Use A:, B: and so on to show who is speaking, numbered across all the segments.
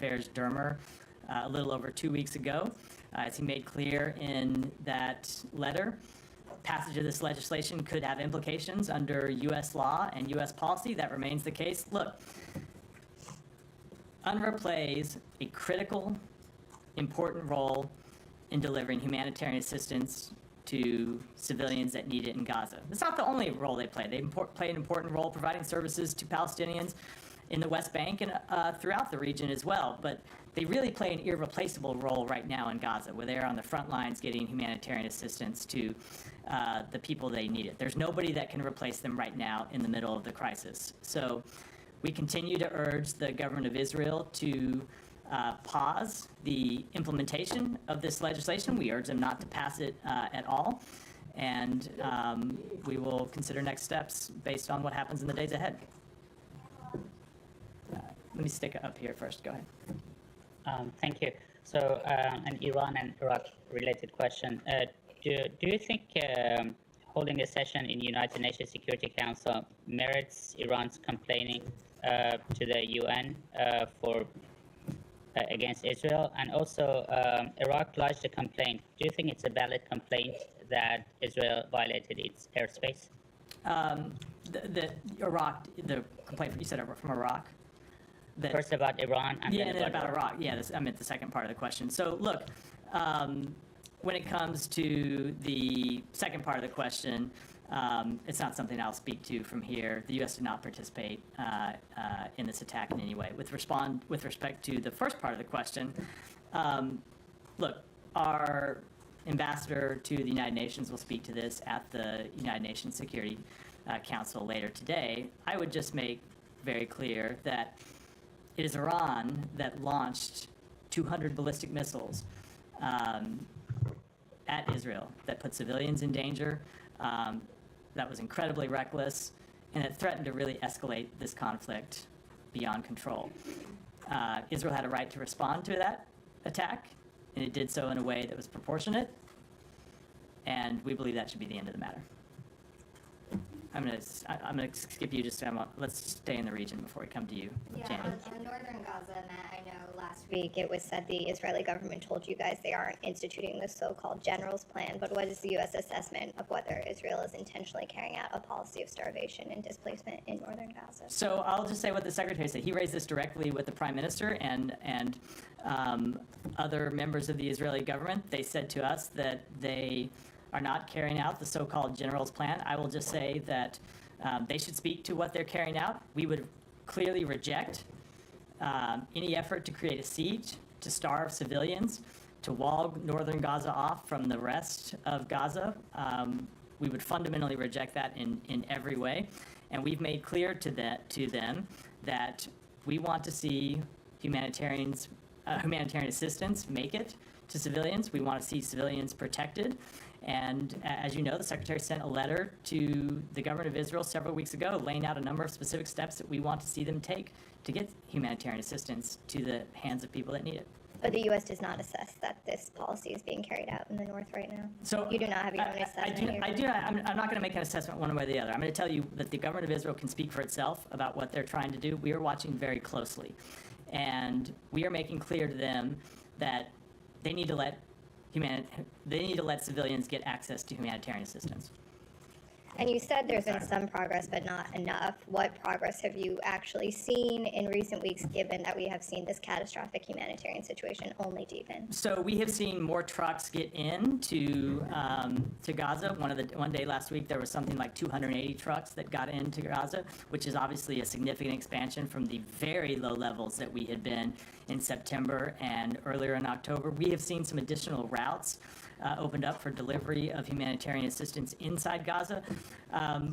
A: Affairs Dermer a little over 2 weeks ago. As he made clear in that letter, passage of this legislation could have implications under U.S. law and U.S. policy. That remains the case. Look, UNRWA plays a critical, important role in delivering humanitarian assistance to civilians that need it in Gaza. It's not the only role they play. They play an important role providing services to Palestinians in the West Bank and throughout the region as well. But they really play an irreplaceable role right now in Gaza, where they're on the front lines getting humanitarian assistance to the people they need it. There's nobody that can replace them right now in the middle of the crisis. So we continue to urge the government of Israel to pause the implementation of this legislation. We urge them not to pass it at all. And we will consider next steps based on what happens in the days ahead. Let me stick it up here first. Go ahead.
B: Thank you. So an Iran and Iraq related question. Do you think holding a session in United Nations Security Council merits Iran's complaining to the UN for against Israel? And also, Iraq lodged a complaint. Do you think it's a valid complaint that Israel violated its airspace?
A: The complaint you said from Iraq?
B: First about Iran and
A: then about Iraq. Yeah, I meant the second part of the question. So look, when it comes to the second part of the question, it's not something I'll speak to from here. The U.S. did not participate in this attack in any way. With respect to the first part of the question, look, our ambassador to the United Nations will speak to this at the United Nations Security Council later today. I would just make very clear that it is Iran that launched 200 ballistic missiles at Israel that put civilians in danger, that was incredibly reckless, and it threatened to really escalate this conflict beyond control. Israel had a right to respond to that attack, and it did so in a way that was proportionate, and we believe that should be the end of the matter. I'm gonna skip you let's stay in the region before we come to you, Janet.
C: On northern Gaza, Matt, I know last week it was said the Israeli government told you guys they aren't instituting the so-called general's plan, but what is the U.S. assessment of whether Israel is intentionally carrying out a policy of starvation and displacement in northern Gaza?
A: So I'll just say what the secretary said. He raised this directly with the prime minister and other members of the Israeli government. They said to us that they are not carrying out the so-called general's plan. I will just say that they should speak to what they're carrying out. We would clearly reject any effort to create a siege, to starve civilians, to wall northern Gaza off from the rest of Gaza. We would fundamentally reject that in every way. And we've made clear to them that we want to see humanitarian assistance make it to civilians. We want to see civilians protected. And as you know, the Secretary sent a letter to the government of Israel several weeks ago laying out a number of specific steps that we want to see them take to get humanitarian assistance to the hands of people that need it.
C: But the U.S. does not assess that this policy is being carried out in the north right now. So you do not have your own assessment.
A: I'm not going to make an assessment one way or the other. I'm going to tell you that the government of Israel can speak for itself about what they're trying to do. We are watching very closely. And we are making clear to them that they need to let civilians get access to humanitarian assistance.
C: And you said there's been some progress, but not enough. What progress have you actually seen in recent weeks, given that we have seen this catastrophic humanitarian situation only deepen?
A: So we have seen more trucks get into to Gaza. One day last week, there was something like 280 trucks that got into Gaza, which is obviously a significant expansion from the very low levels that we had been in September and earlier in October. We have seen some additional routes opened up for delivery of humanitarian assistance inside Gaza.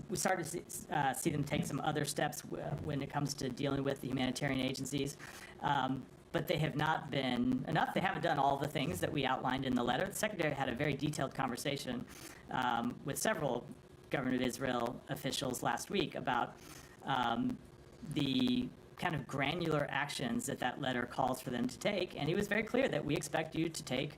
A: We started to see them take some other steps when it comes to dealing with the humanitarian agencies. But they have not been enough. They haven't done all the things that we outlined in the letter. The Secretary had a very detailed conversation with several government of Israel officials last week about the kind of granular actions that letter calls for them to take. And he was very clear that we expect you to take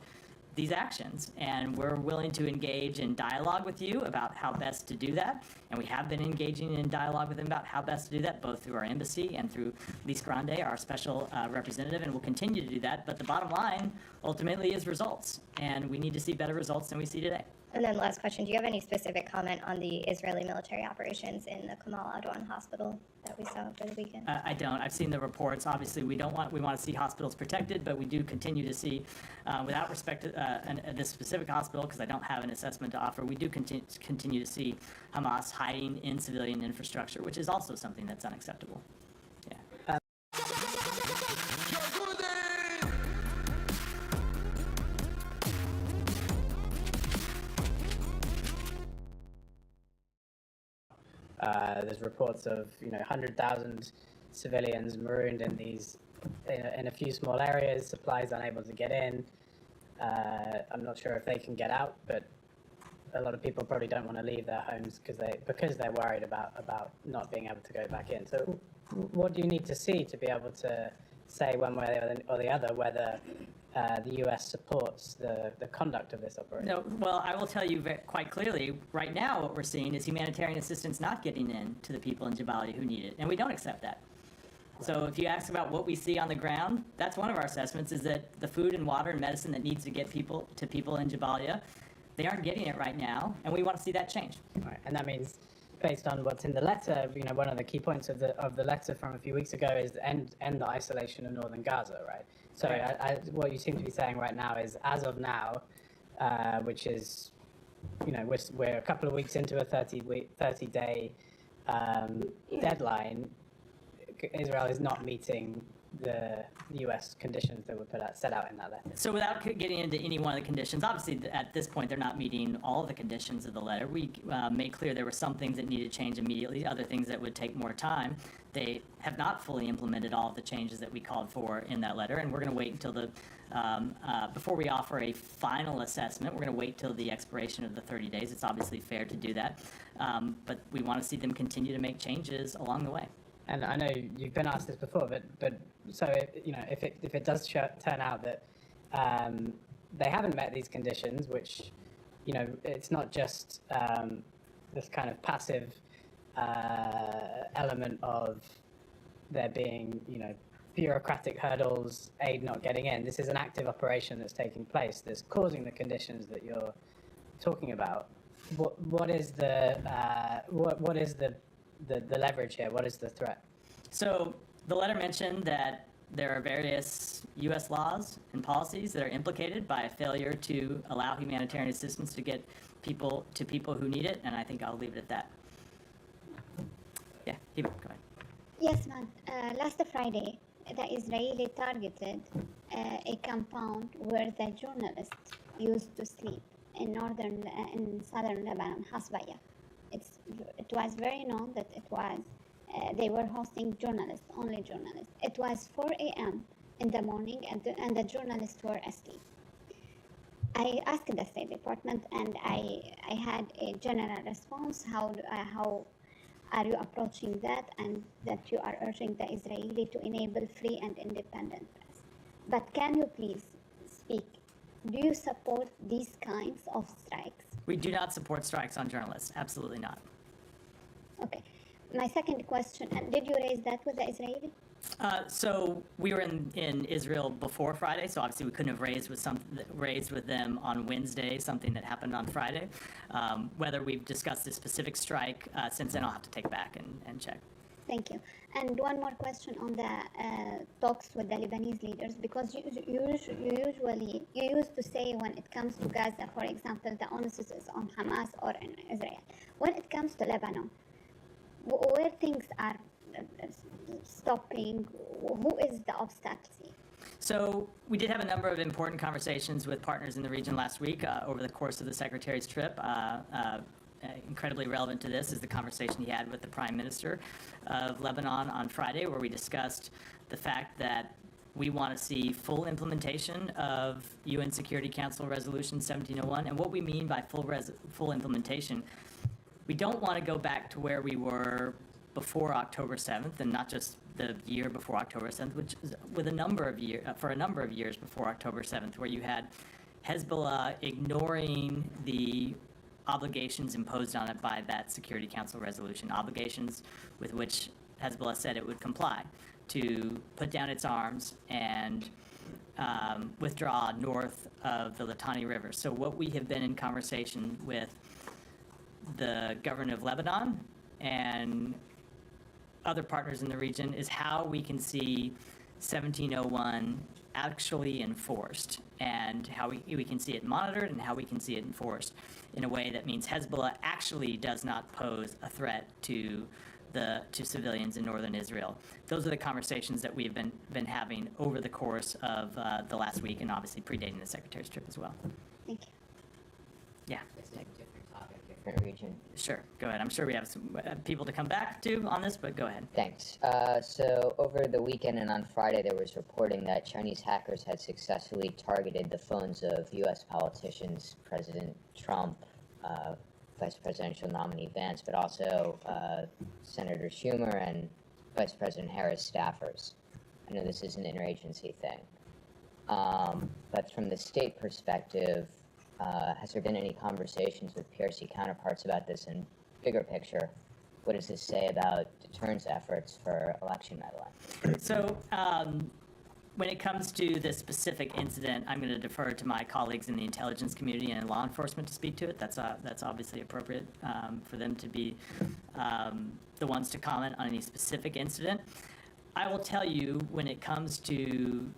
A: these actions. And we're willing to engage in dialogue with you about how best to do that. And we have been engaging in dialogue with them about how best to do that, both through our embassy and through Lise Grande, our special representative, and we'll continue to do that. But the bottom line ultimately is results, and we need to see better results than we see today.
C: And then last question, do you have any specific comment on the Israeli military operations in the Kamal Adwan hospital that we saw over the weekend?
A: I don't. I've seen the reports. Obviously, we want to see hospitals protected, but we do continue to see, without respect to this specific hospital, because I don't have an assessment to offer, we do continue to see Hamas hiding in civilian infrastructure, which is also something that's unacceptable. Yeah.
D: There's reports of 100,000 civilians marooned in these in a few small areas, supplies unable to get in. I'm not sure if they can get out, but a lot of people probably don't want to leave their homes because they're worried about not being able to go back in. So what do you need to see to be able to say one way or the other whether the U.S. supports the conduct of this operation?
A: No, well, I will tell you quite clearly, right now what we're seeing is humanitarian assistance not getting in to the people in Jabalia who need it, and we don't accept that. So if you ask about what we see on the ground, that's one of our assessments, is that the food and water and medicine that needs to get people in Jabalia, they aren't getting it right now, and we want to see that change.
D: Right, and that means, based on what's in the letter, one of the key points of the letter from a few weeks ago is end the isolation of northern Gaza, right? So what you seem to be saying right now is, as of now, which is, we're a couple of weeks into a 30-day deadline, Israel is not meeting the U.S. conditions that were set out in that letter.
A: So without getting into any one of the conditions, obviously at this point they're not meeting all of the conditions of the letter. We made clear there were some things that needed to change immediately, other things that would take more time. They have not fully implemented all of the changes that we called for in that letter, and we're going to wait until before we offer a final assessment, we're going to wait till the expiration of the 30 days. It's obviously fair to do that, but we want to see them continue to make changes along the way.
D: And I know you've been asked this before, but so if it does turn out that they haven't met these conditions, which it's not just this kind of passive element of there being bureaucratic hurdles, aid not getting in. This is an active operation that's taking place that's causing the conditions that you're talking about. What is the leverage here? What is the threat?
A: So the letter mentioned that there are various U.S. laws and policies that are implicated by a failure to allow humanitarian assistance to get people who need it, and I think I'll leave it at that. Yeah, Hiba, go ahead.
E: Yes, ma'am. Last Friday, the Israeli targeted a compound where the journalists used to sleep in southern Lebanon, Hasbaya. It was very known that they were hosting journalists, only journalists. It was 4 a.m. in the morning, and the journalists were asleep. I asked the State Department, and I had a general response. How are you approaching that, and that you are urging the Israeli to enable free and independent press? But can you please speak? Do you support these kinds of strikes?
A: We do not support strikes on journalists. Absolutely not.
E: Okay. My second question, did you raise that with the Israeli?
A: So we were in Israel before Friday, so obviously we couldn't have raised with them on Wednesday something that happened on Friday. Whether we've discussed this specific strike since then, I'll have to take back and check.
E: Thank you. And one more question on the talks with the Lebanese leaders, because you used to say when it comes to Gaza, for example, the onus is on Hamas or in Israel. When it comes to Lebanon, where things are stopping, who is the obstacle?
A: So we did have a number of important conversations with partners in the region last week over the course of the Secretary's trip. Incredibly relevant to this is the conversation he had with the Prime Minister of Lebanon on Friday, where we discussed the fact that we want to see full implementation of UN Security Council Resolution 1701. And what we mean by full implementation, we don't want to go back to where we were before October 7th, and not just the year before October 7th, which is for a number of years before October 7th, where you had Hezbollah ignoring the obligations imposed on it by that Security Council resolution, obligations with which Hezbollah said it would comply to put down its arms and withdraw north of the Litani River. So what we have been in conversation with the government of Lebanon and other partners in the region is how we can see 1701 actually enforced, and how we can see it monitored and how we can see it enforced in a way that means Hezbollah actually does not pose a threat to civilians in northern Israel. Those are the conversations that we've been having over the course of the last week, and obviously predating the Secretary's trip as well.
E: Thank you.
A: Yeah.
F: It's a different topic, different region.
A: Sure, go ahead. I'm sure we have some people to come back to on this, but go ahead.
F: Thanks. So over the weekend and on Friday, there was reporting that Chinese hackers had successfully targeted the phones of U.S. politicians, President Trump, Vice Presidential nominee Vance, but also Senator Schumer and Vice President Harris staffers. I know this is an interagency thing. But from the state perspective, has there been any conversations with PRC counterparts about this? And bigger picture, what does this say about deterrence efforts for election meddling?
A: So when it comes to this specific incident, I'm going to defer to my colleagues in the intelligence community and law enforcement to speak to it. That's obviously appropriate for them to be the ones to comment on any specific incident. I will tell you, when it comes to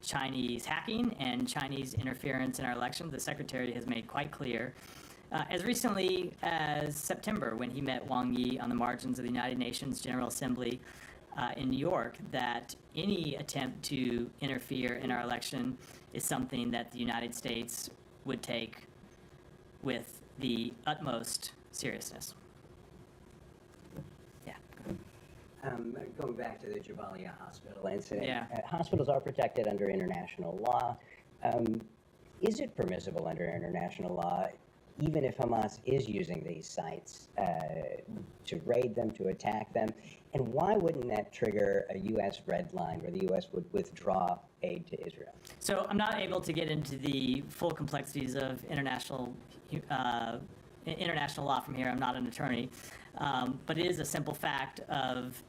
A: Chinese hacking and Chinese interference in our election, the Secretary has made quite clear, as recently as September, when he met Wang Yi on the margins of the United Nations General Assembly in New York, that any attempt to interfere in our election is something that the United States would take with the utmost seriousness. Yeah.
G: Going back to the Jabalia Hospital incident,
A: Yeah.
G: Hospitals are protected under international law. Is it permissible under international law, even if Hamas is using these sites to raid them, to attack them? And why wouldn't that trigger a U.S. red line where the U.S. would withdraw aid to Israel?
A: So I'm not able to get into the full complexities of international law from here. I'm not an attorney. But it is a simple fact of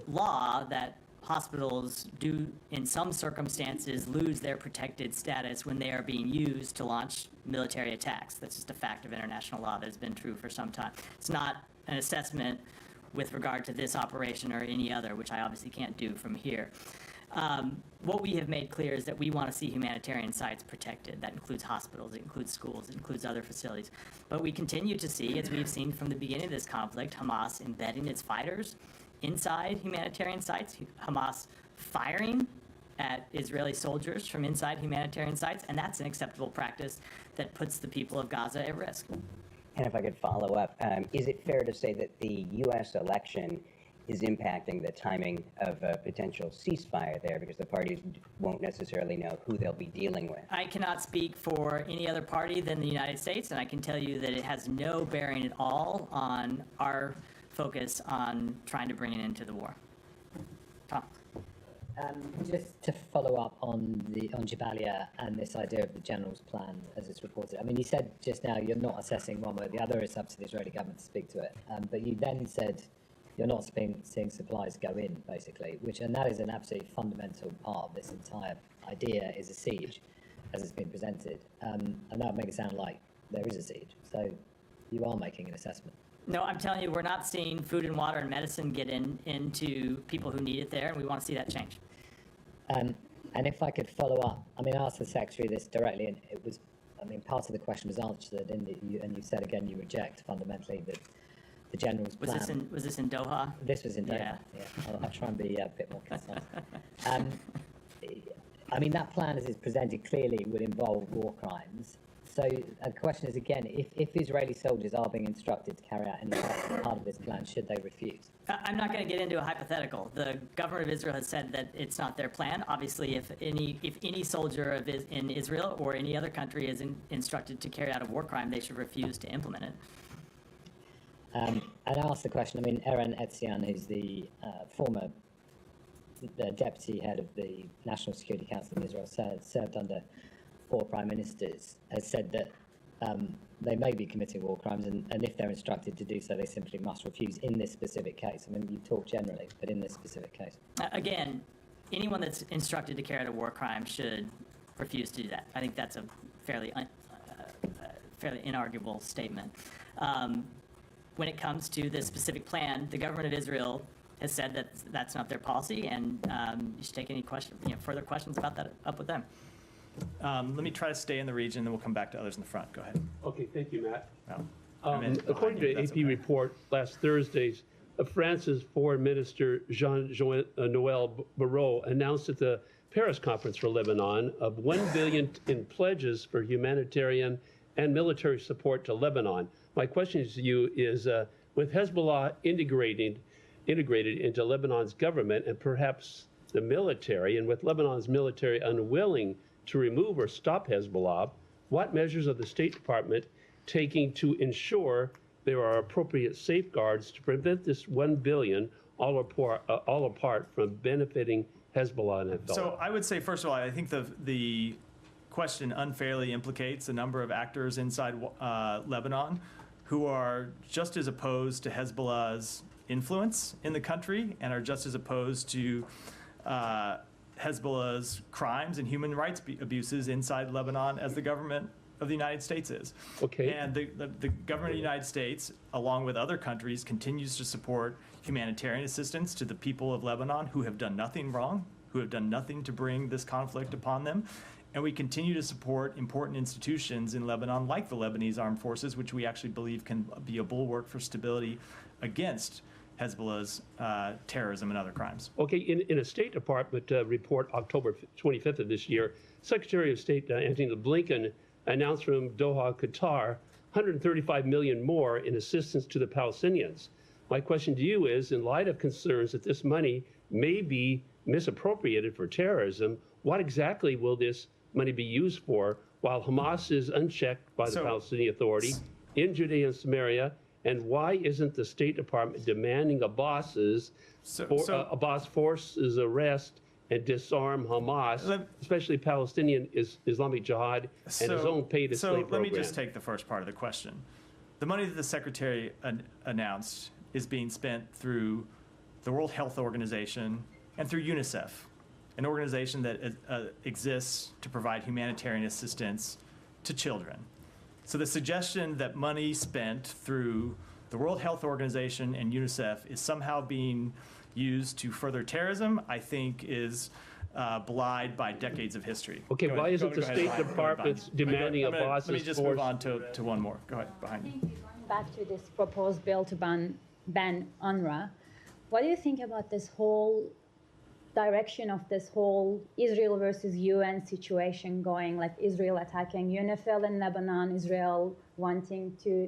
A: law that hospitals do, in some circumstances, lose their protected status when they are being used to launch military attacks. That's just a fact of international law that has been true for some time. It's not an assessment with regard to this operation or any other, which I obviously can't do from here. What we have made clear is that we want to see humanitarian sites protected. That includes hospitals, it includes schools, it includes other facilities. But we continue to see, as we've seen from the beginning of this conflict, Hamas embedding its fighters inside humanitarian sites, Hamas firing at Israeli soldiers from inside humanitarian sites, and that's an acceptable practice that puts the people of Gaza at risk.
G: And if I could follow up, is it fair to say that the U.S. election is impacting the timing of a potential ceasefire there, because the parties won't necessarily know who they'll be dealing with?
A: I cannot speak for any other party than the United States, and I can tell you that it has no bearing at all on our focus on trying to bring an end to the war. Tom?
H: Just to follow up on Jabalia and this idea of the general's plan as it's reported. I mean, you said just now you're not assessing one way or the other. It's up to the Israeli government to speak to it. But you then said you're not seeing supplies go in, basically, and that is an absolutely fundamental part of this entire idea, is a siege, as it's been presented. And that would make it sound like there is a siege. So you are making an assessment.
A: No, I'm telling you, we're not seeing food and water and medicine get into people who need it there, and we want to see that change.
H: And if I could follow up, I mean, I asked the Secretary this directly, and it was, I mean, part of the question was answered, and you said again you reject fundamentally the general's plan.
A: Was this in Doha?
H: This was in Doha.
A: Yeah.
H: I'll try and be a bit more concise. I mean, that plan as it's presented clearly would involve war crimes. So the question is, again, if Israeli soldiers are being instructed to carry out any part of this plan, should they refuse?
A: I'm not going to get into a hypothetical. The government of Israel has said that it's not their plan. Obviously, if any soldier in Israel or any other country is instructed to carry out a war crime, they should refuse to implement it.
H: And I asked the question, I mean, Eren Etzian, who's the former deputy head of the National Security Council in Israel, served under 4 prime ministers has said that they may be committing war crimes, and if they're instructed to do so, they simply must refuse in this specific case. I mean, you talk generally, but in this specific case.
A: Again, anyone that's instructed to carry out a war crime should refuse to do that. I think that's a fairly inarguable statement. When it comes to this specific plan, the government of Israel has said that that's not their policy, and you should take any further questions about that up with them.
I: Let me try to stay in the region, then we'll come back to others in the front. Go ahead.
J: Okay, thank you, Matt.
I: Well, I'm in
J: According
I: behind
J: to
I: you,
J: an
I: that's
J: AP
I: okay.
J: report last Thursday, France's Foreign Minister Jean-Noël Barrot announced at the Paris conference for Lebanon of $1 billion in pledges for humanitarian and military support to Lebanon. My question to you is, with Hezbollah integrated into Lebanon's government and perhaps the military, and with Lebanon's military unwilling to remove or stop Hezbollah, what measures of the State Department taking to ensure there are appropriate safeguards to prevent this $1 billion all apart from benefiting Hezbollah and Hezbollah?
I: So I would say, first of all, I think the question unfairly implicates a number of actors inside Lebanon who are just as opposed to Hezbollah's influence in the country and are just as opposed to Hezbollah's crimes and human rights abuses inside Lebanon as the government of the United States is.
J: Okay.
I: And the government of the United States, along with other countries, continues to support humanitarian assistance to the people of Lebanon who have done nothing wrong, who have done nothing to bring this conflict upon them. And we continue to support important institutions in Lebanon, like the Lebanese Armed Forces, which we actually believe can be a bulwark for stability against Hezbollah's terrorism and other crimes.
J: Okay, in a State Department report, October 25th of this year, Secretary of State Antony Blinken announced from Doha, Qatar, $135 million more in assistance to the Palestinians. My question to you is, in light of concerns that this money may be misappropriated for terrorism, what exactly will this money be used for while Hamas is unchecked by the Palestinian Authority in Judea and Samaria? And why isn't the State Department demanding Abbas forces arrest and disarm Hamas, especially Palestinian Islamic Jihad and his own pay-to-slay program?
I: So let me just take the first part of the question. The money that the Secretary announced is being spent through the World Health Organization and through UNICEF, an organization that exists to provide humanitarian assistance to children. So the suggestion that money spent through the World Health Organization and UNICEF is somehow being used to further terrorism, I think is belied by decades of history.
J: Okay, why isn't the State Department demanding Abbas's
I: Let me just move on to one more. Go ahead, behind you.
K: Going back to this proposed bill to ban UNRWA, what do you think about this whole direction of this whole Israel versus UN situation going, like Israel attacking UNIFIL in Lebanon, Israel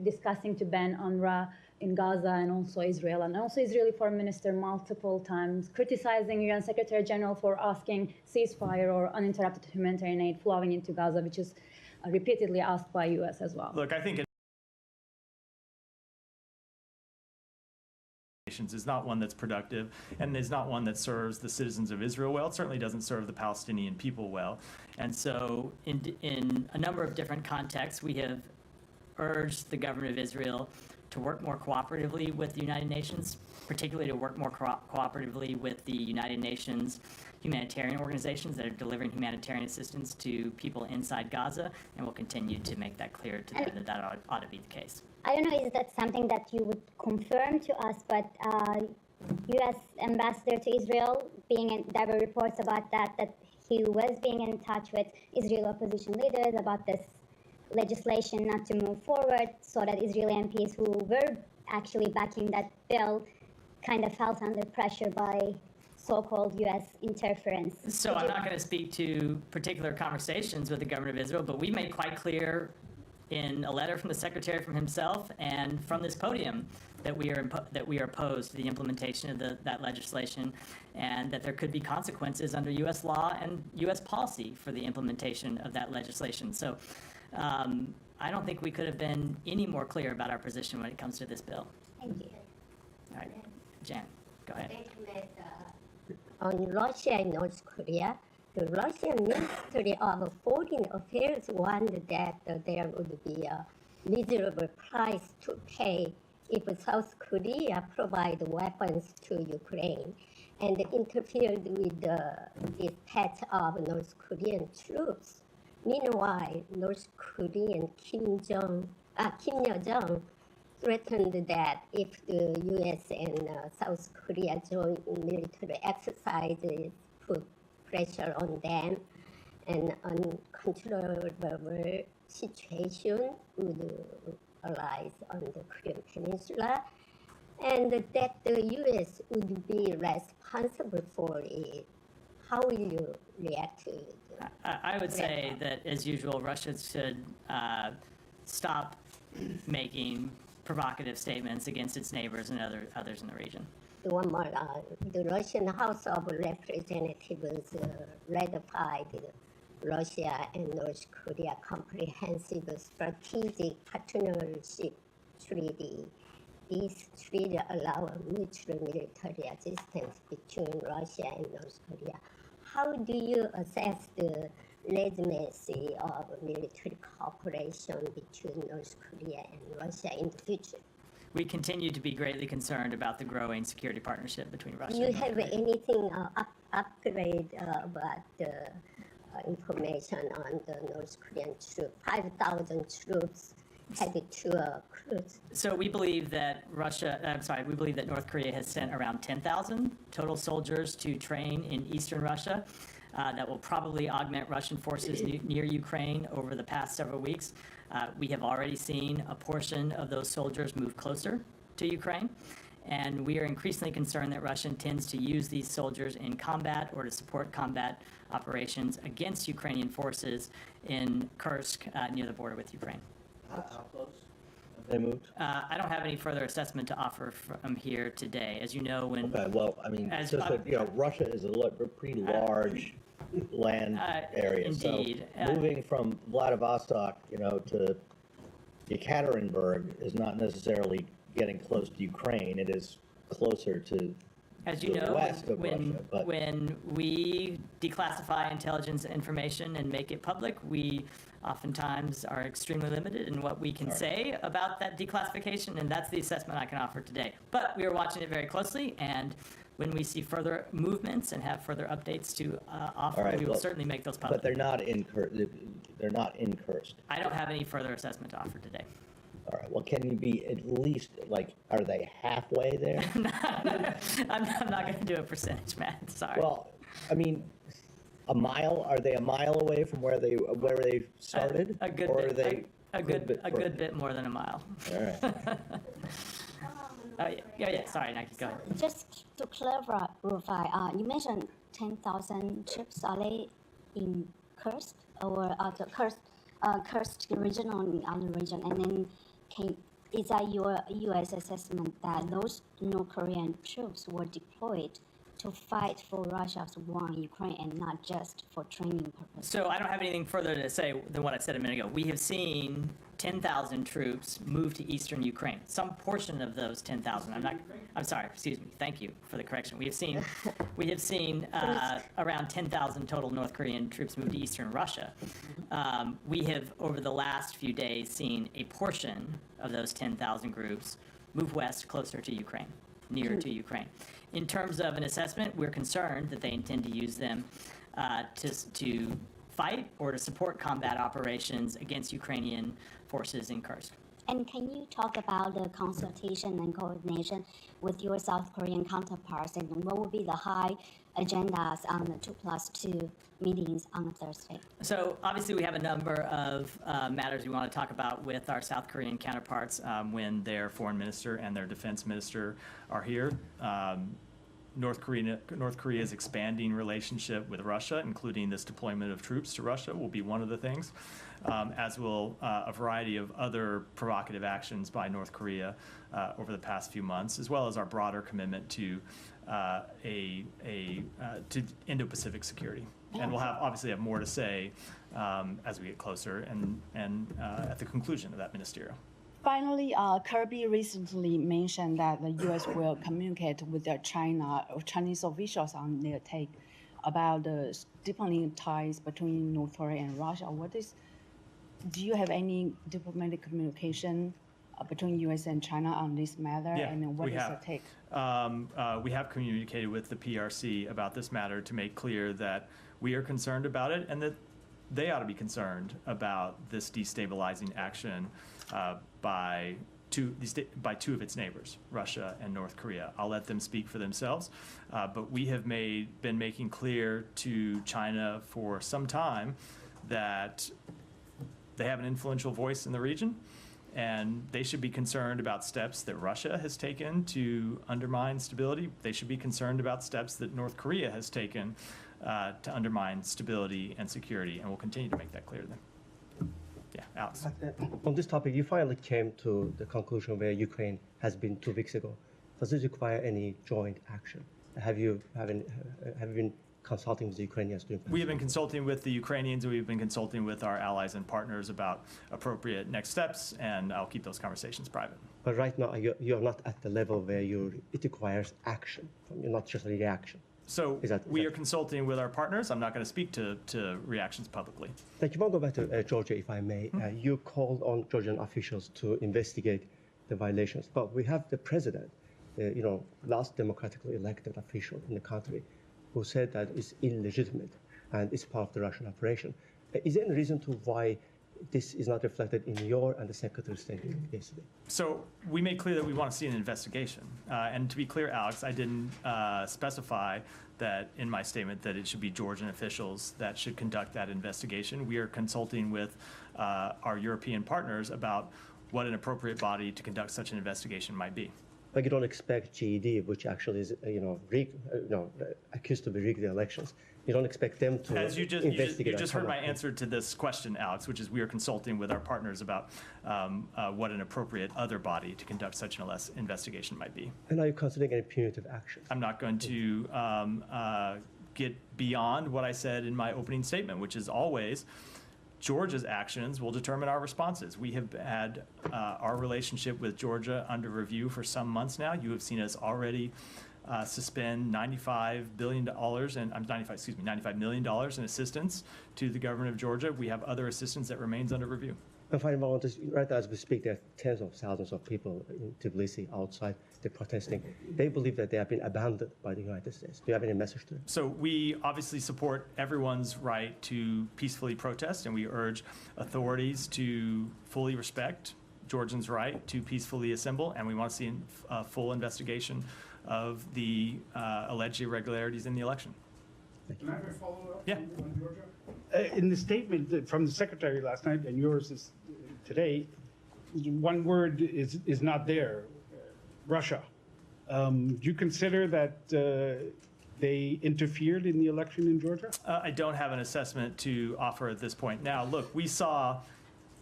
K: discussing to ban UNRWA in Gaza, and also Israel, and also Israeli Foreign Minister multiple times criticizing UN Secretary General for asking ceasefire or uninterrupted humanitarian aid flowing into Gaza, which is repeatedly asked by US as well.
I: Look, I think is not one that's productive and is not one that serves the citizens of Israel well. It certainly doesn't serve the Palestinian people well. And so in a number of different contexts, we have urged the government of Israel to work more cooperatively with the United Nations, particularly to work more cooperatively with the United Nations humanitarian organizations that are delivering humanitarian assistance to people inside Gaza, and we'll continue to make that clear to them that ought to be the case.
E: I don't know, is that something that you would confirm to us, but U.S. ambassador to Israel, there were reports about that he was being in touch with Israeli opposition leaders about this legislation not to move forward, so that Israeli MPs who were actually backing that bill kind of felt under pressure by so-called U.S. interference.
A: So I'm not going to speak to particular conversations with the government of Israel, but we made quite clear in a letter from the Secretary from himself and from this podium that we are opposed to the implementation of that legislation, and that there could be consequences under U.S. law and U.S. policy for the implementation of that legislation. So I don't think we could have been any more clear about our position when it comes to this bill.
E: Thank you.
A: All right, Jan, go ahead.
L: On Russia and North Korea, the Russian Ministry of Foreign Affairs warned that there would be a miserable price to pay if South Korea provide weapons to Ukraine and interfered with the dispatch of North Korean troops. Meanwhile, North Korean Kim Yo-jong threatened that if the U.S. and South Korea joint military exercises put pressure on them, an uncontrollable situation would arise on the Korean Peninsula, and that the U.S. would be responsible for it. How will you react to it?
A: I would say that, as usual, Russia should stop making provocative statements against its neighbors and others in the region.
L: One more, the Russian House of Representatives ratified Russia and North Korea Comprehensive Strategic Partnership Treaty. This treaty allows mutual military assistance between Russia and North Korea. How do you assess the legitimacy of military cooperation between North Korea and Russia in the future?
A: We continue to be greatly concerned about the growing security partnership between Russia
L: Do you
A: and North
L: have
A: Korea.
L: anything upgrade about the information on the North Korean troops? 5,000 troops headed to a cruise.
A: So we believe that we believe that North Korea has sent around 10,000 total soldiers to train in eastern Russia. That will probably augment Russian forces near Ukraine over the past several weeks. We have already seen a portion of those soldiers move closer to Ukraine, and we are increasingly concerned that Russia intends to use these soldiers in combat or to support combat operations against Ukrainian forces in Kursk, near the border with Ukraine.
M: How close have they moved?
A: I don't have any further assessment to offer from here today. As you know, when
M: Okay, well, I mean,
A: As
M: it's just
A: Bob-
M: that, you know, Russia is a pretty large land area.
A: indeed.
M: So moving from Vladivostok, you know, to Yekaterinburg is not necessarily getting close to Ukraine. It is closer to
A: As you
M: the
A: know,
M: west of Russia. But
A: when we declassify intelligence information and make it public, we oftentimes are extremely limited in what we can say about that declassification, and that's the assessment I can offer today. But we are watching it very closely, and when we see further movements and have further updates to offer,
M: All right,
A: we will
M: well,
A: certainly make those public.
M: but they're not in Kursk.
A: I don't have any further assessment to offer today.
M: All right, well, can you be at least, like, are they halfway there?
A: I'm not going to do a percentage, Matt. Sorry.
M: Well, I mean, a mile, are they a mile away from where they started?
A: a good
M: Or
A: bit,
M: are they
A: a good
M: further?
A: bit more than a mile.
M: All right.
A: Yeah. Sorry, Nike, go ahead.
N: Just to clarify, you mentioned 10,000 troops. Are they in Kursk or the Kursk region or in other region? And then is that your U.S. assessment that those North Korean troops were deployed to fight for Russia's war in Ukraine and not just for training purposes?
A: So I don't have anything further to say than what I said a minute ago. We have seen 10,000 troops move to eastern Ukraine. Some portion of those 10,000, I'm sorry, excuse me, thank you for the correction. We have seen around 10,000 total North Korean troops move to eastern Russia. We have, over the last few days, seen a portion of those 10,000 groups move west closer to Ukraine, nearer to Ukraine. In terms of an assessment, we're concerned that they intend to use them to fight or to support combat operations against Ukrainian forces in Kursk.
N: And can you talk about the consultation and coordination with your South Korean counterparts, and what will be the high agendas on the 2+2 meetings on Thursday?
A: So obviously we have a number of matters we want to talk about with our South Korean counterparts when their foreign minister and their defense minister are here. North Korea's expanding relationship with Russia, including this deployment of troops to Russia, will be one of the things, as will a variety of other provocative actions by North Korea over the past few months, as well as our broader commitment to to Indo-Pacific security. And we'll obviously have more to say as we get closer and at the conclusion of that ministerial.
O: Finally, Kirby recently mentioned that the U.S. will communicate with the Chinese officials on their take about the deepening ties between North Korea and Russia. Do you have any diplomatic communication between U.S. and China on this matter?
I: Yeah,
O: and what
I: we
O: is
I: have.
O: the take?
I: We have communicated with the PRC about this matter to make clear that we are concerned about it and that they ought to be concerned about this destabilizing action by two of its neighbors, Russia and North Korea. I'll let them speak for themselves, but we have been making clear to China for some time that they have an influential voice in the region, and they should be concerned about steps that Russia has taken to undermine stability. They should be concerned about steps that North Korea has taken to undermine stability and security, and we'll continue to make that clear to them. Yeah, Alex.
P: On this topic, you finally came to the conclusion where Ukraine has been 2 weeks ago. Does it require any joint action? Have you been consulting with the Ukrainians?
I: We have been consulting with the Ukrainians, and we've been consulting with our allies and partners about appropriate next steps, and I'll keep those conversations private.
P: But right now, you're not at the level where it requires action from you, not just a reaction.
I: So we are consulting with our partners. I'm not going to speak to reactions publicly.
P: Thank you. I want to go back to Georgia, if I may. You called on Georgian officials to investigate the violations, but we have the president, last democratically elected official in the country, who said that it's illegitimate and it's part of the Russian operation. Is there any reason to why this is not reflected in your and the Secretary's statement yesterday?
I: So we made clear that we want to see an investigation. And to be clear, Alex, I didn't specify that in my statement that it should be Georgian officials that should conduct that investigation. We are consulting with our European partners about what an appropriate body to conduct such an investigation might be.
P: Like you don't expect GED, which actually is, accused to be rigged the elections. You don't expect them to investigate.
I: You just heard my answer to this question, Alex, which is we are consulting with our partners about what an appropriate other body to conduct such an investigation might be.
P: And are you considering any punitive action?
I: I'm not going to get beyond what I said in my opening statement, which is always Georgia's actions will determine our responses. We have had our relationship with Georgia under review for some months now. You have seen us already suspend $95 million in assistance to the government of Georgia. We have other assistance that remains under review.
P: And finally, right as we speak, there are tens of thousands of people in Tbilisi outside. They're protesting. They believe that they have been abandoned by the United States. Do you have any message to them?
I: So we obviously support everyone's right to peacefully protest, and we urge authorities to fully respect Georgians' right to peacefully assemble, and we want to see a full investigation of the alleged irregularities in the election.
Q: Can I have a follow-up
I: Yeah.
Q: on Georgia? In the statement from the Secretary last night, and yours is today, one word is not there, Russia. Do you consider that they interfered in the election in Georgia?
I: I don't have an assessment to offer at this point. Now, look, we saw,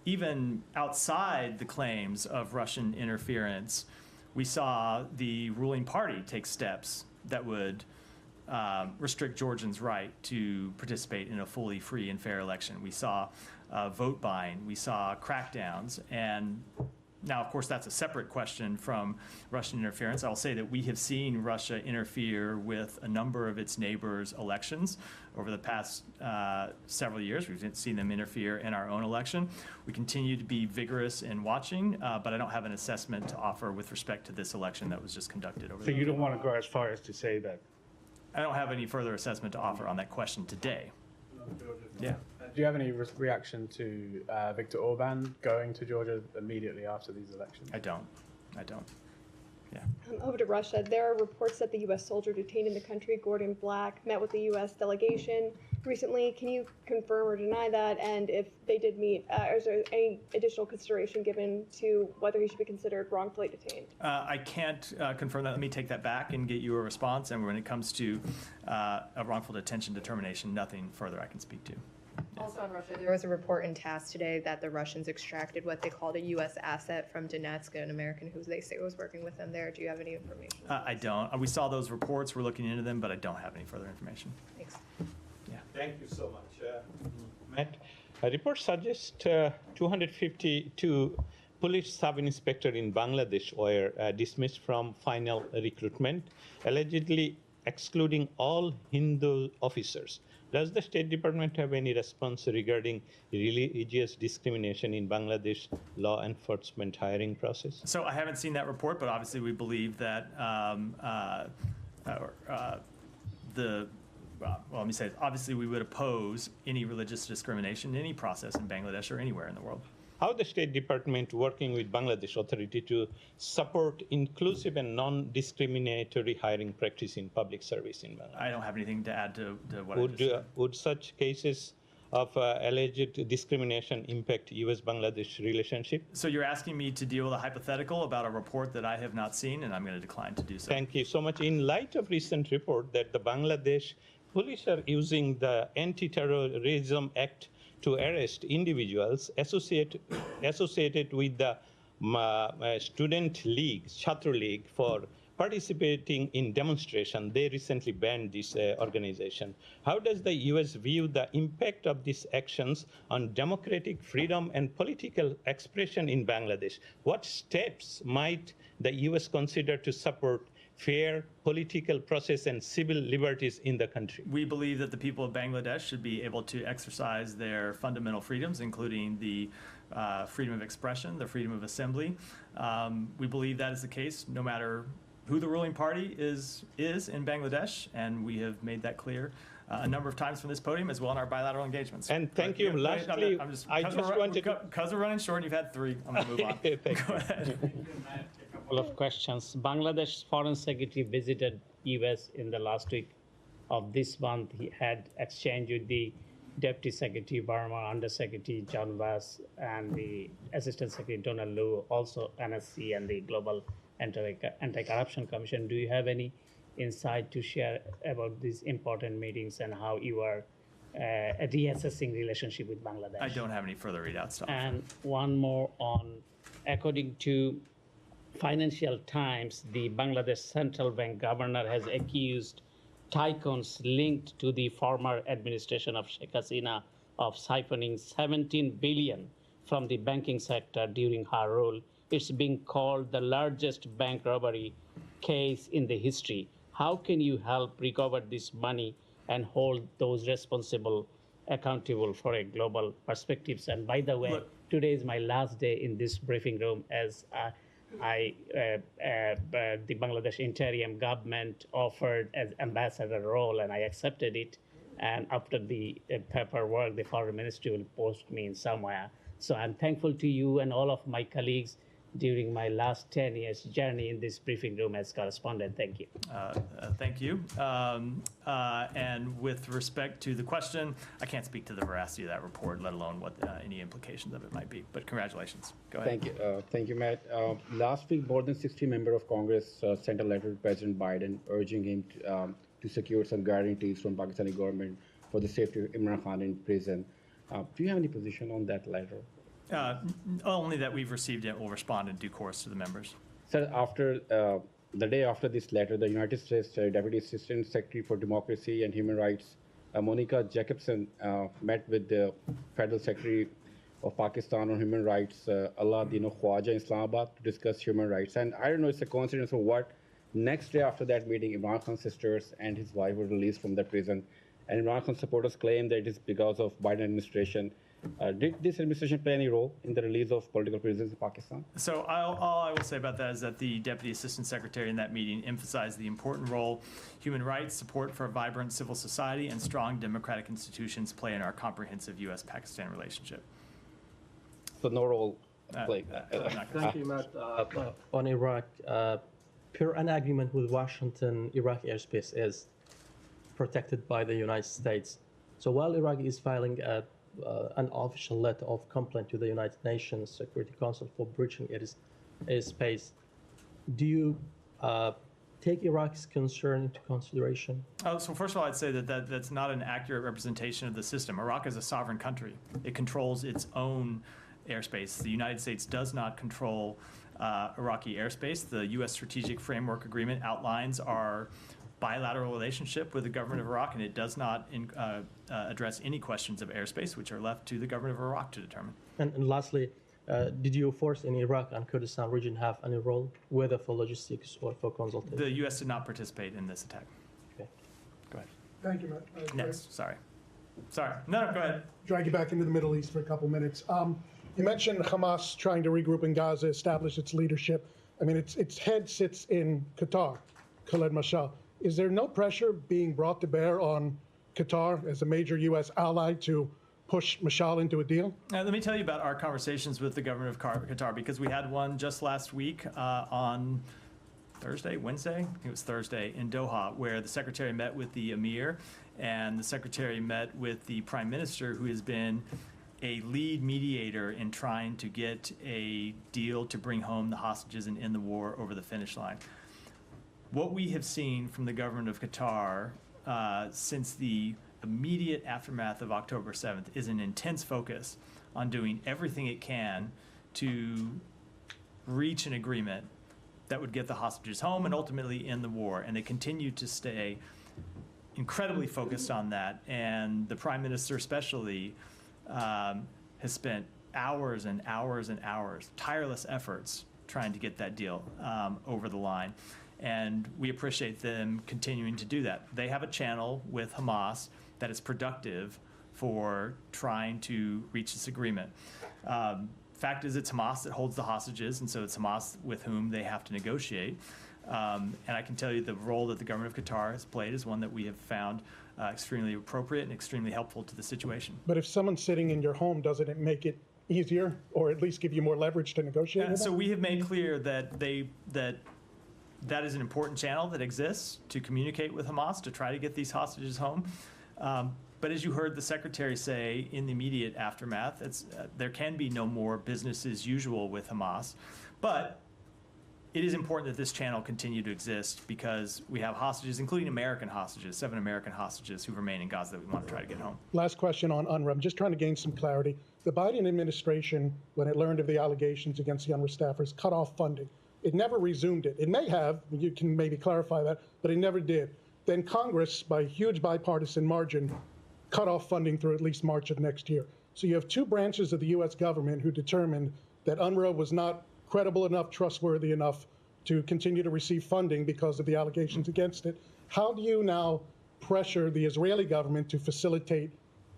I: even outside the claims of Russian interference, we saw the ruling party take steps that would restrict Georgians' right to participate in a fully free and fair election. We saw vote buying, we saw crackdowns, and now, of course, that's a separate question from Russian interference. I'll say that we have seen Russia interfere with a number of its neighbors' elections over the past several years. We've seen them interfere in our own election. We continue to be vigorous in watching, but I don't have an assessment to offer with respect to this election that was just conducted over
Q: So
I: there.
Q: you don't want to go as far as to say that?
I: I don't have any further assessment to offer on that question today. Yeah.
R: Do you have any reaction to Viktor Orban going to Georgia immediately after these elections?
I: I don't. Yeah.
S: Over to Russia, there are reports that the U.S. soldier detained in the country, Gordon Black, met with the U.S. delegation recently. Can you confirm or deny that? And if they did meet, is there any additional consideration given to whether he should be considered wrongfully detained?
I: I can't confirm that. Let me take that back and get you a response. And when it comes to a wrongful detention determination, nothing further I can speak to.
T: Also on Russia, there was a report in TASS today that the Russians extracted what they called a U.S. asset from Donetsk, an American who they say was working with them there. Do you have any information?
I: I don't. We saw those reports. We're looking into them, but I don't have any further information.
T: Thanks.
I: Yeah.
U: Thank you so much. Matt, a report suggests 252 police sub-inspectors in Bangladesh were dismissed from final recruitment, allegedly excluding all Hindu officers. Does the State Department have any response regarding religious discrimination in Bangladesh law enforcement hiring process?
I: So I haven't seen that report, but obviously we believe that let me say this. Obviously we would oppose any religious discrimination in any process in Bangladesh or anywhere in the world.
U: How the State Department working with Bangladesh Authority to support inclusive and non-discriminatory hiring practice in public service in Bangladesh?
I: I don't have anything to add to what I just said.
U: Would such cases of alleged discrimination impact U.S.-Bangladesh relationship?
I: So you're asking me to deal with a hypothetical about a report that I have not seen, and I'm going to decline to do so.
U: Thank you so much. In light of recent report that the Bangladesh police are using the Anti-Terrorism Act to arrest individuals associated with the student league, Chhatra League, for participating in demonstration. They recently banned this organization. How does the U.S. view the impact of these actions on democratic freedom and political expression in Bangladesh? What steps might the U.S. consider to support fair political process and civil liberties in the country?
I: We believe that the people of Bangladesh should be able to exercise their fundamental freedoms, including the freedom of expression, the freedom of assembly. We believe that is the case no matter who the ruling party is in Bangladesh, and we have made that clear a number of times from this podium as well in our bilateral engagements.
U: And thank you. Lastly,
I: because we're running short and you've had three, I'm going to move on. Go ahead.
B: Couple of questions. Bangladesh Foreign Secretary visited US in the last week of this month. He had exchange with the Deputy Secretary Burma, Under Secretary John Bass, and the Assistant Secretary Donald Liu, also NSC and the Global Anti-Corruption Commission. Do you have any insight to share about these important meetings and how you are reassessing relationship with Bangladesh?
I: I don't have any further readouts.
B: And one more on, according to Financial Times, the Bangladesh Central Bank governor has accused tycoons linked to the former administration of Sheikh Hasina of siphoning 17 billion from the banking sector during her rule. It's being called the largest bank robbery case in the history. How can you help recover this money and hold those responsible accountable for a global perspectives? And by the way, today is my last day in this briefing room as the Bangladesh interim government offered as ambassador role, and I accepted it. And after the paperwork, the foreign ministry will post me in somewhere. So I'm thankful to you and all of my colleagues during my last 10 years journey in this briefing room as correspondent. Thank you.
I: Thank you. And with respect to the question, I can't speak to the veracity of that report, let alone what any implications of it might be. But congratulations. Go ahead.
V: Thank you. Thank you, Matt. Last week, more than 60 members of Congress sent a letter to President Biden urging him to secure some guarantees from Pakistani government for the safety of Imran Khan in prison. Do you have any position on that letter?
I: Only that we've received it. We'll respond in due course to the members.
V: Sir, after the day after this letter, the United States Deputy Assistant Secretary for Democracy and Human Rights, Monica Jacobson, met with the Federal Secretary of Pakistan on Human Rights, Alauddin Khwaja, in Islamabad to discuss human rights. And I don't know, it's a coincidence or what. Next day after that meeting, Imran Khan's sisters and his wife were released from the prison. And Imran Khan's supporters claim that it is because of Biden administration. Did this administration play any role in the release of political prisoners in Pakistan?
I: So all I will say about that is that the Deputy Assistant Secretary in that meeting emphasized the important role human rights, support for a vibrant civil society, and strong democratic institutions play in our comprehensive U.S.-Pakistan relationship.
V: So no role played.
W: Thank you, Matt. On Iraq, per an agreement with Washington, Iraqi airspace is protected by the United States. So while Iraq is filing an official letter of complaint to the United Nations Security Council for breaching its airspace, do you take Iraq's concern into consideration?
I: So first of all, I'd say that that's not an accurate representation of the system. Iraq is a sovereign country. It controls its own airspace. The United States does not control Iraqi airspace. The U.S. Strategic Framework Agreement outlines our bilateral relationship with the government of Iraq, and it does not address any questions of airspace, which are left to the government of Iraq to determine.
W: And lastly, did your force in Iraq and Kurdistan region have any role, whether for logistics or for consultation?
I: The U.S. did not participate in this attack.
W: Okay.
C: Thank you, Matt.
I: Next, sorry. No, go ahead.
C: Drag you back into the Middle East for a couple minutes. You mentioned Hamas trying to regroup in Gaza, establish its leadership. I mean, its head sits in Qatar, Khaled Mashal. Is there no pressure being brought to bear on Qatar as a major U.S. ally to push Mashal into a deal?
I: Let me tell you about our conversations with the government of Qatar, because we had one just last week on Wednesday? I think it was Thursday in Doha, where the secretary met with the emir and the secretary met with the prime minister, who has been a lead mediator in trying to get a deal to bring home the hostages and end the war over the finish line. What we have seen from the government of Qatar since the immediate aftermath of October 7th is an intense focus on doing everything it can to reach an agreement that would get the hostages home and ultimately end the war. And they continue to stay incredibly focused on that. And the prime minister especially has spent hours and hours and hours, tireless efforts, trying to get that deal over the line. And we appreciate them continuing to do that. They have a channel with Hamas that is productive for trying to reach this agreement. Fact is, it's Hamas that holds the hostages, and so it's Hamas with whom they have to negotiate. And I can tell you the role that the government of Qatar has played is one that we have found extremely appropriate and extremely helpful to the situation.
C: But if someone's sitting in your home, doesn't it make it easier, or at least give you more leverage to negotiate with
I: So
C: them?
I: we have made clear that that is an important channel that exists to communicate with Hamas to try to get these hostages home. But as you heard the secretary say in the immediate aftermath, there can be no more business as usual with Hamas. But it is important that this channel continue to exist because we have hostages, including American hostages, 7 American hostages who remain in Gaza that we want to try to get home.
C: Last question on UNRWA. I'm just trying to gain some clarity. The Biden administration, when it learned of the allegations against the UNRWA staffers, cut off funding. It never resumed it. It may have, you can maybe clarify that, but it never did. Then Congress, by huge bipartisan margin, cut off funding through at least March of next year. So you have 2 branches of the U.S. government who determined that UNRWA was not credible enough, trustworthy enough to continue to receive funding because of the allegations against it. How do you now pressure the Israeli government to facilitate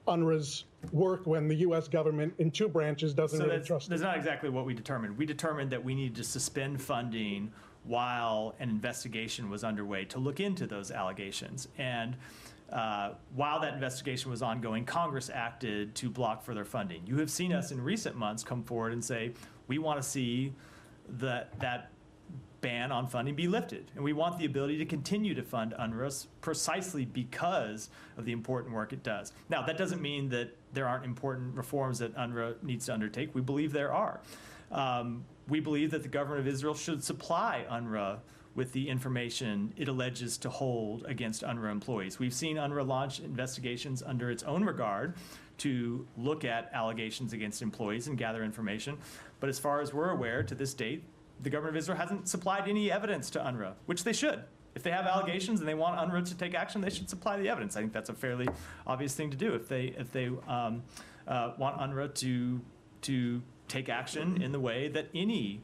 C: UNRWA's work when the U.S. government in 2 branches doesn't really trust it?
I: That's not exactly what we determined. We determined that we needed to suspend funding while an investigation was underway to look into those allegations. And while that investigation was ongoing, Congress acted to block further funding. You have seen us in recent months come forward and say, we want to see that ban on funding be lifted. And we want the ability to continue to fund UNRWA precisely because of the important work it does. Now, that doesn't mean that there aren't important reforms that UNRWA needs to undertake. We believe there are. We believe that the government of Israel should supply UNRWA with the information it alleges to hold against UNRWA employees. We've seen UNRWA launch investigations under its own regard to look at allegations against employees and gather information. But as far as we're aware, to this date, the government of Israel hasn't supplied any evidence to UNRWA, which they should. If they have allegations and they want UNRWA to take action, they should supply the evidence. I think that's a fairly obvious thing to do. If they want UNRWA to take action in the way that any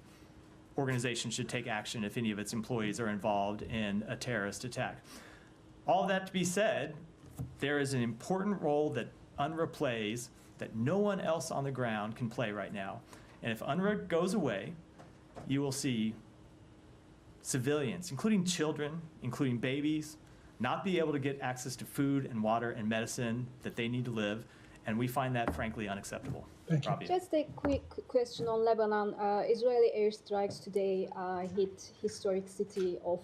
I: organization should take action if any of its employees are involved in a terrorist attack. All that to be said, there is an important role that UNRWA plays that no one else on the ground can play right now. And if UNRWA goes away, you will see civilians, including children, including babies, not be able to get access to food and water and medicine that they need to live. And we find that, frankly, unacceptable. Rabia.
D: Just a quick question on Lebanon. Israeli airstrikes today hit historic city of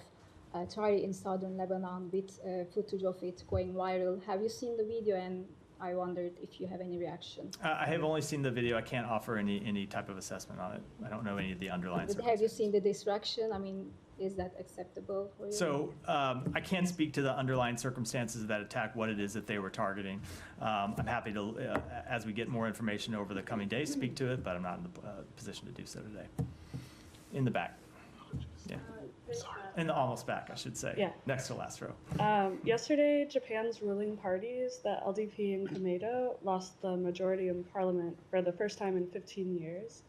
D: Tari in southern Lebanon with footage of it going viral. Have you seen the video? And I wondered if you have any reaction.
I: I have only seen the video. I can't offer any type of assessment on it. I don't know any of the underlying
D: But have you seen the destruction? I mean, is that acceptable for you?
I: So I can't speak to the underlying circumstances of that attack, what it is that they were targeting. I'm happy to, as we get more information over the coming days, speak to it, but I'm not in the position to do so today. In the back. Yeah. In the almost back, I should say.
F: Yeah.
I: Next to last row.
F: Yesterday, Japan's ruling parties, the LDP and Komeito, lost the majority in parliament for the first time in 15 years.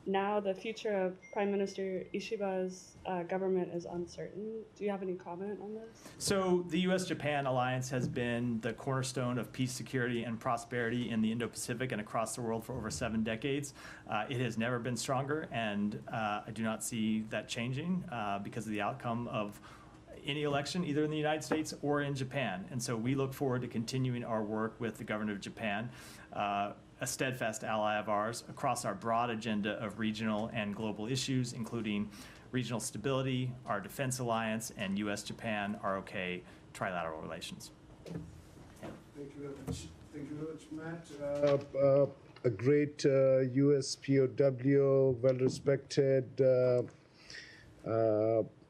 F: now the future of Prime Minister Ishiba's government is uncertain. Do you have any comment on this?
I: So the U.S.-Japan alliance has been the cornerstone of peace, security, and prosperity in the Indo-Pacific and across the world for over 7 decades. It has never been stronger, and I do not see that changing because of the outcome of any election, either in the United States or in Japan. And so we look forward to continuing our work with the government of Japan, a steadfast ally of ours, across our broad agenda of regional and global issues, including regional stability, our defense alliance, and U.S.-Japan ROK trilateral relations.
G: Thank you very much. Thank you very much, Matt. A great U.S. POW, well-respected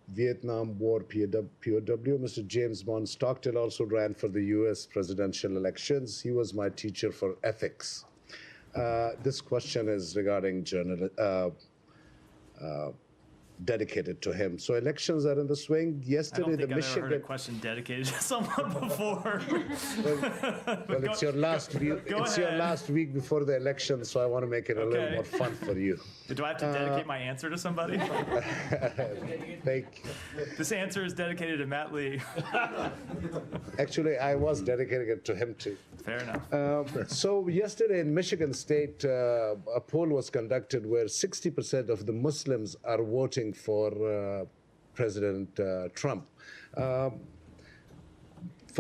G: Vietnam War POW. Mr. James Bond Stockdale also ran for the U.S. presidential elections. He was my teacher for ethics. This question is regarding dedicated to him. So elections are in the swing. Yesterday, the Michigan.
I: I've never heard a question dedicated to someone before.
G: Well, it's your last week. It's your last week before the election, so I want to make it a little more fun for you.
I: Do I have to dedicate my answer to somebody? This answer is dedicated to Matt Lee.
G: Actually, I was dedicating it to him too.
I: Fair enough.
G: So yesterday in Michigan State, a poll was conducted where 60% of the Muslims are voting for President Trump. For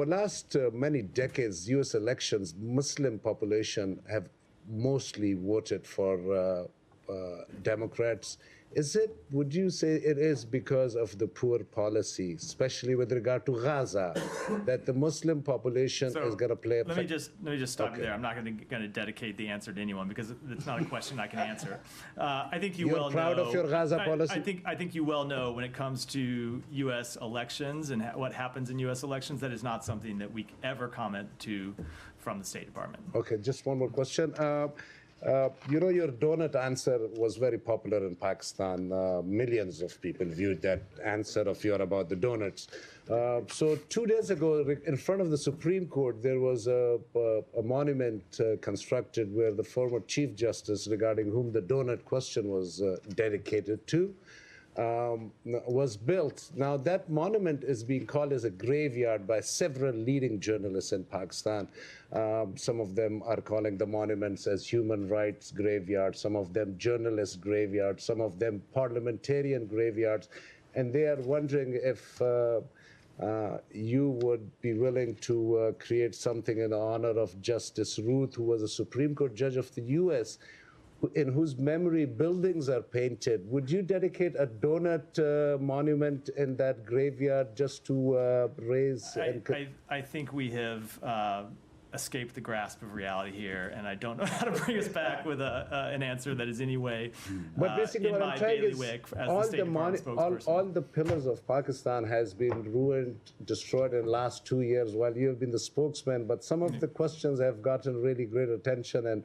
G: last many decades, U.S. elections, Muslim population have mostly voted for Democrats. Would you say it is because of the poor policy, especially with regard to Gaza, that the Muslim population is going to play a
I: Let me just stop you there. I'm not going to dedicate the answer to anyone because it's not a question I can answer. I think you well know.
G: You're proud of your Gaza policy?
I: I think you well know when it comes to U.S. elections and what happens in U.S. elections, that is not something that we ever comment to from the State Department.
G: Okay, just one more question. You know, your donut answer was very popular in Pakistan. Millions of people viewed that answer of yours about the donuts. So 2 days ago, in front of the Supreme Court, there was a monument constructed where the former Chief Justice, regarding whom the donut question was dedicated to, was built. Now, that monument is being called as a graveyard by several leading journalists in Pakistan. Some of them are calling the monuments as human rights graveyards, some of them journalist graveyards, some of them parliamentarian graveyards. And they are wondering if you would be willing to create something in honor of Justice Ruth, who was a Supreme Court judge of the U.S., in whose memory buildings are painted. Would you dedicate a donut monument in that graveyard just to raise?
I: I think we have escaped the grasp of reality here, and I don't know how to bring us back with an answer that is any way
G: but basically
I: in
G: what
I: my
G: I'm trying is
I: bailiwick as the State Department spokesperson.
G: all the pillars of Pakistan has been ruined, destroyed in the last 2 years while you have been the spokesman, but some of the questions have gotten really great attention, and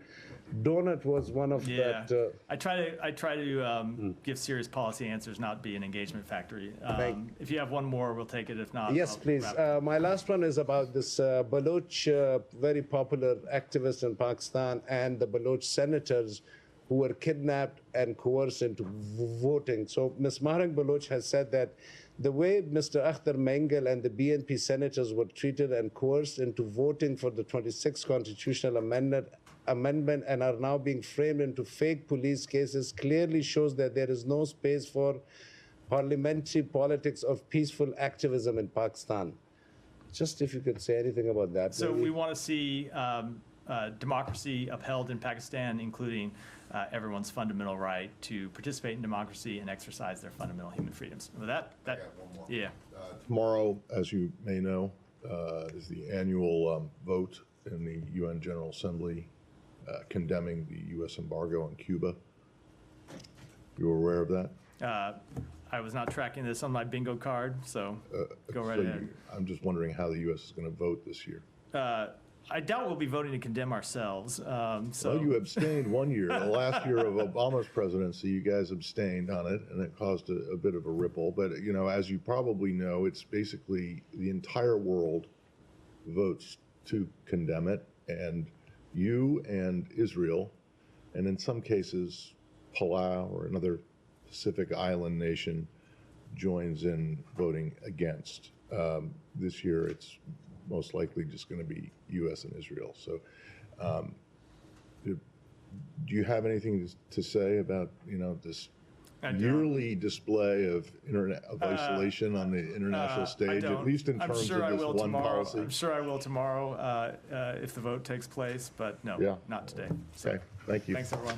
G: donut was one of that.
I: I try to give serious policy answers, not be an engagement factory. If you have one more, we'll take it. If not,
G: yes, please. My last one is about this Baloch, very popular activist in Pakistan, and the Baloch senators who were kidnapped and coerced into voting. So Ms. Mahrang Baloch has said that the way Mr. Akhtar Mengal and the BNP senators were treated and coerced into voting for the 26th constitutional amendment and are now being framed into fake police cases clearly shows that there is no space for parliamentary politics of peaceful activism in Pakistan. Just if you could say anything about that.
I: So we want to see democracy upheld in Pakistan, including everyone's fundamental right to participate in democracy and exercise their fundamental human freedoms. With that,
H: I got one more.
I: Yeah.
H: Tomorrow, as you may know, is the annual vote in the UN General Assembly condemning the U.S. embargo on Cuba. You were aware of that?
I: I was not tracking this on my bingo card, so go right ahead.
H: I'm just wondering how the U.S. is going to vote this year.
I: I doubt we'll be voting to condemn ourselves.
H: Well, you abstained one year. The last year of Obama's presidency, you guys abstained on it, and it caused a bit of a ripple. But, you know, as you probably know, it's basically the entire world votes to condemn it, and you and Israel, and in some cases, Palau or another Pacific island nation joins in voting against. This year, it's most likely just going to be U.S. and Israel. So, do you have anything to say about this yearly display of isolation on the international stage, at least in terms of this one policy?
I: I'm sure I will tomorrow if the vote takes place, but no, not today. So,
H: okay, thank you.
I: Thanks, everyone.